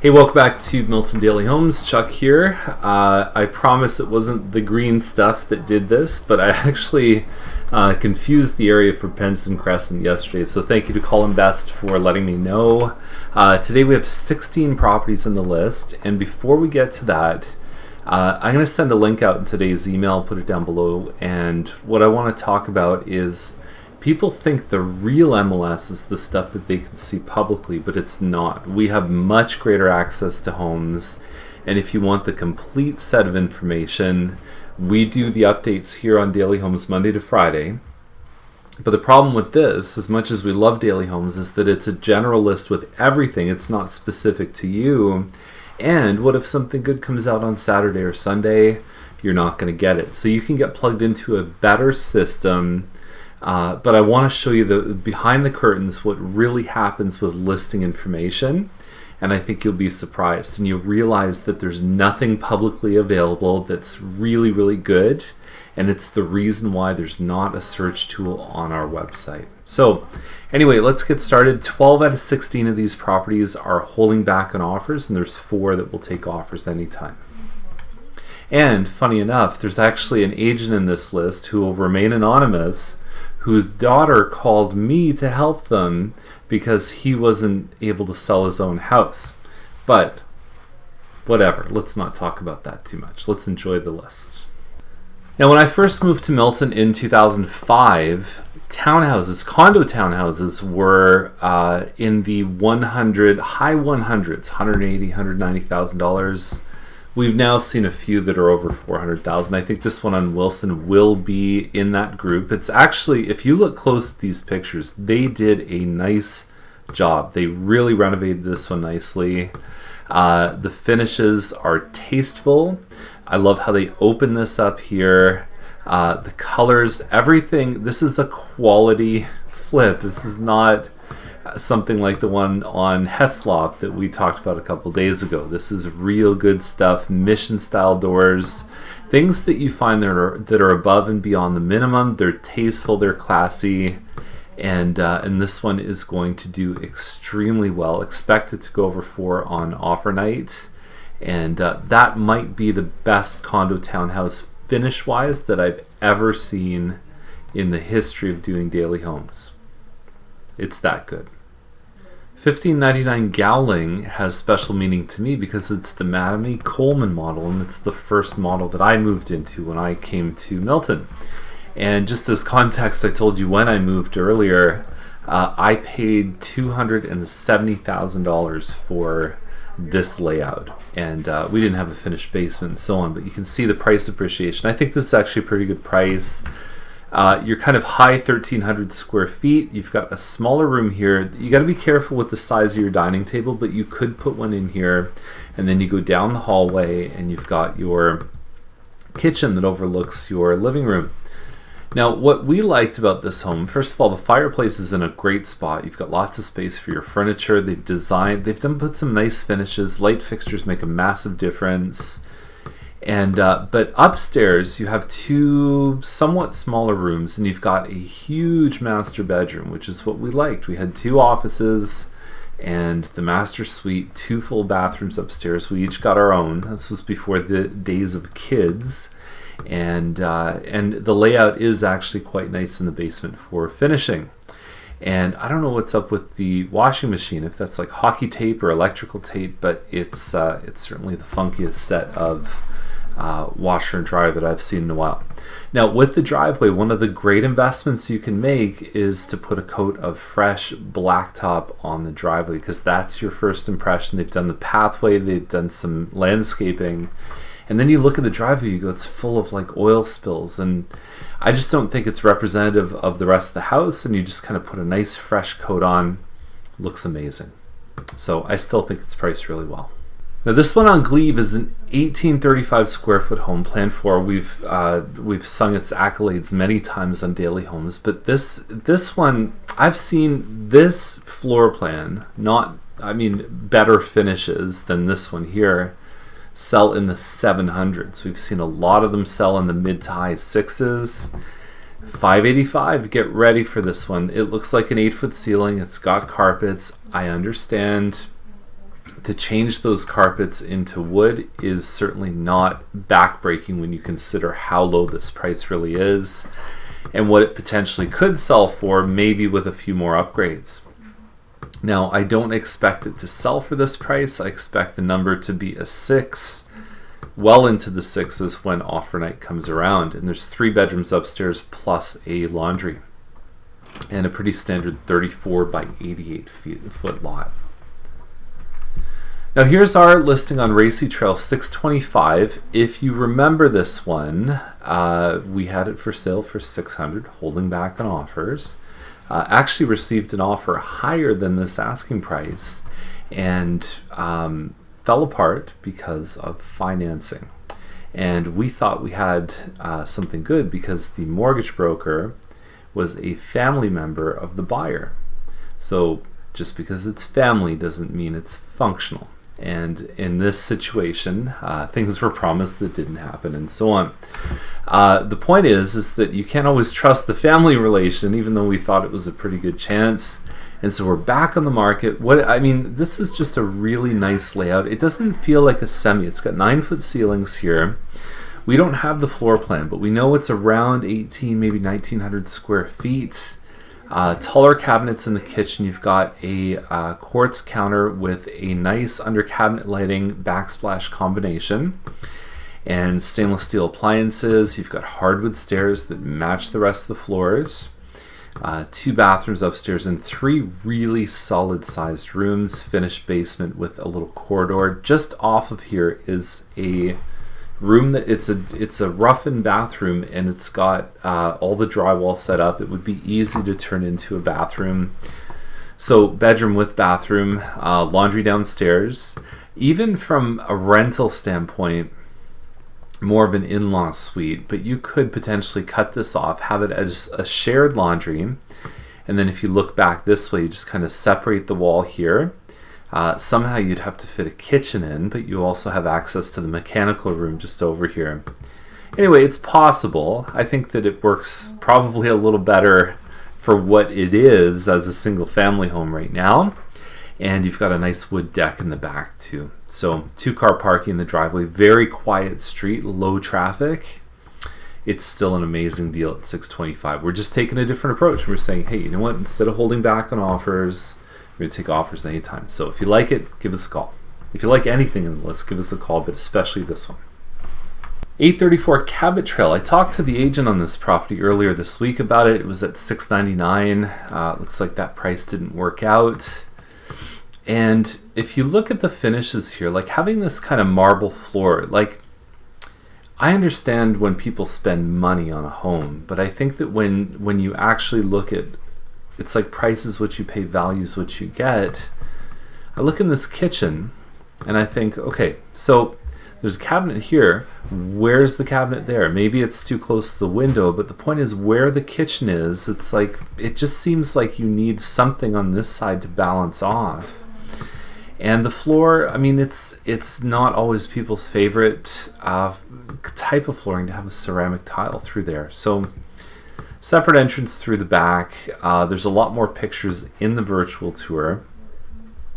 Hey, welcome back to Milton Daily Homes. Chuck here. I promise it wasn't the green stuff that did this, but I actually confused the area for Penston Crescent yesterday, so thank you to Colin Best for letting me know. Today we have 16 properties on the list, and before we get to that, I'm going to send a link out in today's email. I'll put it down below, and what I want to talk about is people think the real MLS is the stuff that they can see publicly, but it's not. We have much greater access to homes, and if you want the complete set of information, we do the updates here on Daily Homes Monday to Friday. But the problem with this, as much as we love Daily Homes, is that it's a general list with everything. It's not specific to you. And what if something good comes out on Saturday or Sunday? You're not going to get it. So you can get plugged into a better system. But I want to show you the behind the curtains, what really happens with listing information, and I think you'll be surprised, and you'll realize that there's nothing publicly available that's really, really good, and it's the reason why there's not a search tool on our website. So anyway, let's get started. 12 out of 16 of these properties are holding back on offers, and there's 4 that will take offers anytime. And funny enough, there's actually an agent in this list who will remain anonymous, whose daughter called me to help them because he wasn't able to sell his own house. But whatever, let's not talk about that too much. Let's enjoy the list. Now, when I first moved to Milton in 2005, condo townhouses were in the high 100s, $180,000, $190,000. We've now seen a few that are over $400,000. I think this one on Wilson will be in that group. It's actually, if you look close at these pictures, they did a nice job. They really renovated this one nicely. The finishes are tasteful. I love how they open this up here. The colors, everything. This is a quality flip. This is not something like the one on Heslop that we talked about a couple days ago. This is real good stuff, mission style doors, things that you find that are above and beyond the minimum. They're tasteful, they're classy, and this one is going to do extremely well. Expect it to go over 4 on offer night, and that might be the best condo townhouse finish wise that I've ever seen in the history of doing daily homes. It's that good. 1599 Gowling has special meaning to me because it's the Madame Coleman model, and it's the first model that I moved into when I came to Milton. And just as context, I told you when I moved earlier, I paid $270,000 for this layout, and we didn't have a finished basement and so on, but you can see the price appreciation. I think this is actually a pretty good price. You're kind of high 1,300 square feet. You've got a smaller room here. You got to be careful with the size of your dining table, but you could put one in here, and then you go down the hallway and you've got your kitchen that overlooks your living room. Now, what we liked about this home, first of all, the fireplace is in a great spot. You've got lots of space for your furniture. They've put some nice finishes. Light fixtures make a massive difference. And but upstairs you have 2 somewhat smaller rooms, and you've got a huge master bedroom, which is what we liked. We had 2 offices and the master suite, 2 full bathrooms upstairs. We each got our own. This was before the days of kids, and the layout is actually quite nice in the basement for finishing. And I don't know what's up with the washing machine, if that's like hockey tape or electrical tape, but it's certainly the funkiest set of washer and dryer that I've seen in a while. Now, with the driveway, one of the great investments you can make is to put a coat of fresh blacktop on the driveway, because that's your first impression. They've done the pathway, they've done some landscaping, and then you look at the driveway, you go, it's full of like oil spills, and I just don't think it's representative of the rest of the house, and you just kind of put a nice fresh coat on. Looks amazing. So I still think it's priced really well. Now, this one on Gleave is an 1835 square foot home, plan for. We've sung its accolades many times on Daily Homes, but this one, I've seen this floor plan, better finishes than this one here, sell in the 700s. We've seen a lot of them sell in the mid to high 6s. $585. Get ready for this one. It looks like an 8-foot ceiling. It's got carpets. I understand To change those carpets into wood is certainly not backbreaking when you consider how low this price really is and what it potentially could sell for, maybe with a few more upgrades. Now, I don't expect it to sell for this price. I expect the number to be a 6, well into the 6s when offer night comes around. And there's 3 bedrooms upstairs plus a laundry and a pretty standard 34 by 88 foot lot. Now here's our listing on Racey Trail 625. If you remember this one, we had it for sale for $600, holding back on offers. Actually received an offer higher than this asking price and fell apart because of financing. And we thought we had something good because the mortgage broker was a family member of the buyer. So just because it's family doesn't mean it's functional. And in this situation, things were promised that didn't happen, and so on. The point is that you can't always trust the family relation, even though we thought it was a pretty good chance. And so we're back on the market. This is just a really nice layout. It doesn't feel like a semi. It's got 9-foot ceilings here. We don't have the floor plan, but we know it's around 18, maybe 1,900 square feet. Taller cabinets in the kitchen. You've got a quartz counter with a nice under cabinet lighting backsplash combination and stainless steel appliances. You've got hardwood stairs that match the rest of the floors. 2 bathrooms upstairs and 3 really solid sized rooms. Finished basement with a little corridor. Just off of here is a room that it's a rough-in bathroom, and it's got all the drywall set up. It would be easy to turn into a bathroom. So bedroom with bathroom, laundry downstairs. Even from a rental standpoint, more of an in-law suite, but you could potentially cut this off, have it as a shared laundry, and then if you look back this way, you just kind of separate the wall here. Somehow you'd have to fit a kitchen in, but you also have access to the mechanical room just over here. Anyway, it's possible. I think that it works probably a little better for what it is as a single family home right now. And you've got a nice wood deck in the back too. So 2-car parking in the driveway, very quiet street, low traffic. It's still an amazing deal at $625. We're just taking a different approach. We're saying, hey, you know what? Instead of holding back on offers, we're going to take offers anytime. So if you like it, give us a call. If you like anything in the list, give us a call, but especially this one. 834 Cabot Trail. I talked to the agent on this property earlier this week about it. It was at $699. Looks like that price didn't work out. And if you look at the finishes here, like having this kind of marble floor, like I understand when people spend money on a home, but I think that when you actually look at, it's like price is what you pay, value is what you get. I look in this kitchen and I think, okay, so there's a cabinet here. Where's the cabinet there? Maybe it's too close to the window, but the point is where the kitchen is, it's like, it just seems like you need something on this side to balance off. And the floor, I mean, it's not always people's favorite type of flooring to have a ceramic tile through there. So separate entrance through the back. There's a lot more pictures in the virtual tour.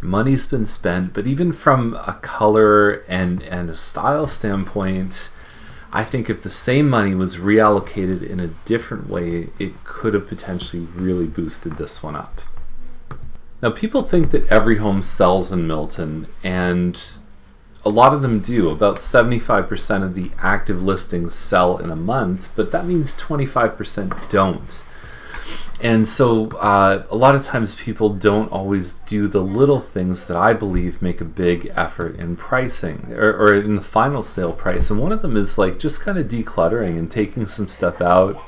Money's been spent, but even from a color and a style standpoint, I think if the same money was reallocated in a different way, it could have potentially really boosted this one up. Now, people think that every home sells in Milton, and a lot of them do. About 75% of the active listings sell in a month, but that means 25% don't. And so a lot of times people don't always do the little things that I believe make a big effort in pricing or in the final sale price. And one of them is like just kind of decluttering and taking some stuff out.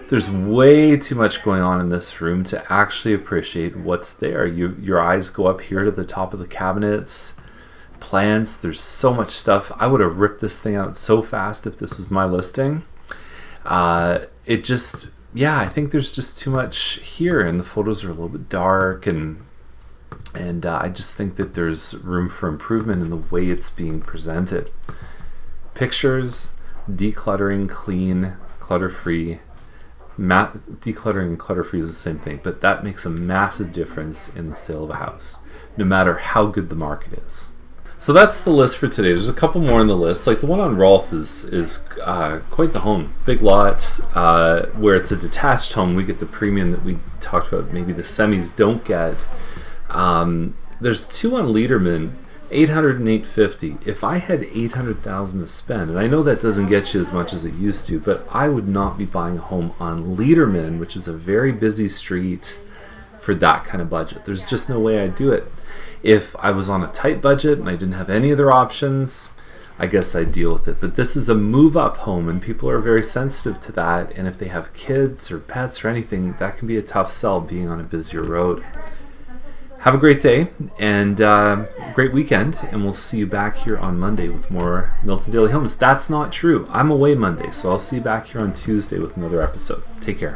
There's way too much going on in this room to actually appreciate what's there. Your eyes go up here to the top of the cabinets, plants. There's so much stuff. I would have ripped this thing out so fast if this was my listing. I think there's just too much here, and the photos are a little bit dark, and I just think that there's room for improvement in the way it's being presented. Pictures, decluttering, clean, clutter-free. decluttering and clutter-free is the same thing, but that makes a massive difference in the sale of a house, no matter how good the market is. So that's the list for today. There's a couple more on the list. Like the one on Rolf is quite the home. Big lot, where it's a detached home. We get the premium that we talked about. Maybe the semis don't get. There's two on Lederman, 800 and 850. If I had 800,000 to spend, and I know that doesn't get you as much as it used to, but I would not be buying a home on Lederman, which is a very busy street, for that kind of budget. There's just no way I'd do it. If I was on a tight budget and I didn't have any other options, I guess I'd deal with it. But this is a move-up home, and people are very sensitive to that. And if they have kids or pets or anything, that can be a tough sell being on a busier road. Have a great day and great weekend, and we'll see you back here on Monday with more Milton Daily Homes. That's not true. I'm away Monday, so I'll see you back here on Tuesday with another episode. Take care.